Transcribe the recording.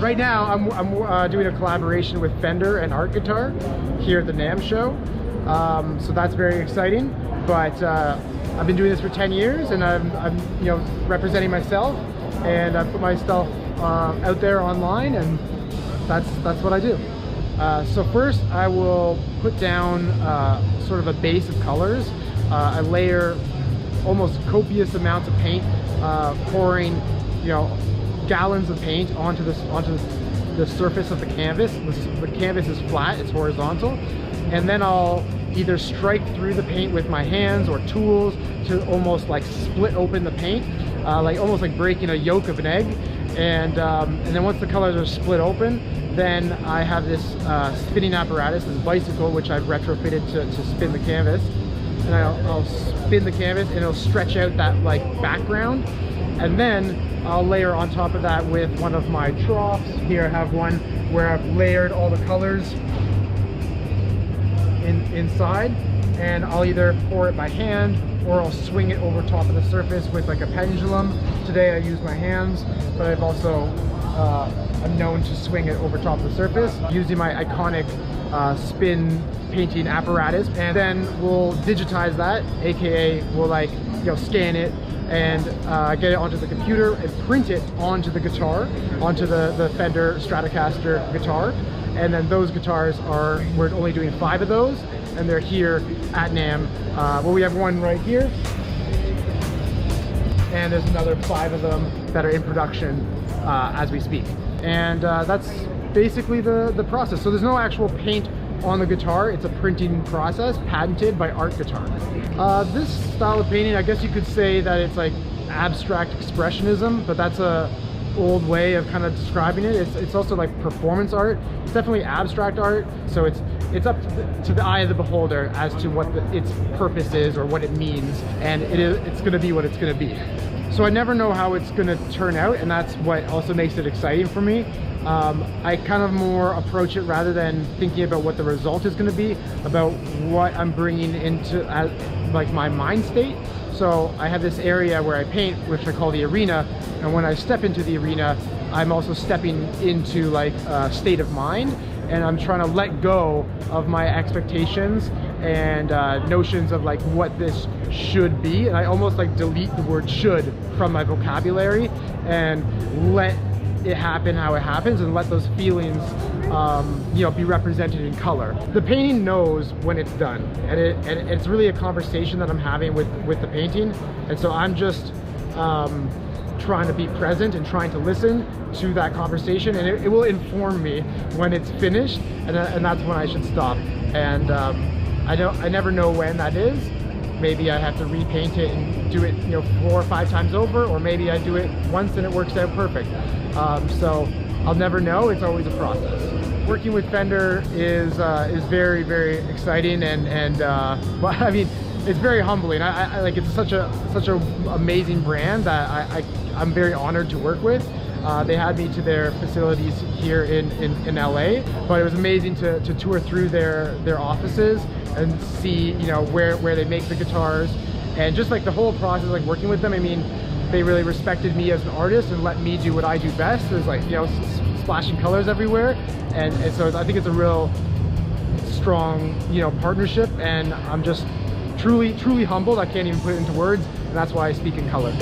Right now, I'm doing a collaboration with Fender and ArtGuitar here at the NAMM show. So that's very exciting. But I've been doing this for 10 years, and I'm representing myself, and I put myself out there online, and that's what I do. So first, I will put down sort of a base of colors. I layer almost copious amounts of paint, pouring, gallons of paint onto the surface of the canvas. The canvas is flat, it's horizontal, and then I'll either strike through the paint with my hands or tools to almost like split open the paint, almost like breaking a yolk of an egg. And then once the colors are split open, then I have this spinning apparatus, this bicycle, which I've retrofitted to spin the canvas. And I'll spin the canvas, and it'll stretch out that like background. And then I'll layer on top of that with one of my troughs. Here I have one where I've layered all the colors inside, and I'll either pour it by hand or I'll swing it over top of the surface with like a pendulum. Today I use my hands, but I've also I'm known to swing it over top of the surface using my iconic spin painting apparatus. And then we'll digitize that, aka we'll scan it and get it onto the computer and print it onto the guitar, onto the Fender Stratocaster guitar. And then those guitars we're only doing 5 of those, and they're here at NAMM. Well, we have one right here, and there's another 5 of them that are in production as we speak. And that's basically the process. So there's no actual paint on the guitar. It's a printing process patented by ArtGuitar. This style of painting, I guess you could say that it's like abstract expressionism, but that's a old way of kind of describing it. It's also like performance art. It's definitely abstract art, so it's up to the eye of the beholder as to what its purpose is or what it means, and it's going to be what it's going to be. So I never know how it's going to turn out, and that's what also makes it exciting for me. I kind of more approach it, rather than thinking about what the result is going to be, about what I'm bringing into like my mind state. So I have this area where I paint, which I call the arena, and when I step into the arena, I'm also stepping into like a state of mind, and I'm trying to let go of my expectations and notions of like what this should be, and I almost like delete the word should from my vocabulary and let it happen how it happens, and let those feelings be represented in color. The painting knows when it's done, and it's really a conversation that I'm having with the painting, and so I'm just trying to be present and trying to listen to that conversation, and it will inform me when it's finished, and that's when I should stop. And I never know when that is. Maybe I have to repaint it and do it 4 or 5 times over, or maybe I do it once and it works out perfect. So I'll never know. It's always a process. Working with Fender is very, very exciting, and well, I mean, it's very humbling. I like, it's such a amazing brand that I'm very honored to work with. They had me to their facilities here in LA, but it was amazing to tour through their offices and see where they make the guitars, and just like the whole process, like working with them. I mean, they really respected me as an artist and let me do what I do best. There's like splashing colors everywhere, and so I think it's a real strong partnership, and I'm just truly humbled. I can't even put it into words, and that's why I speak in color.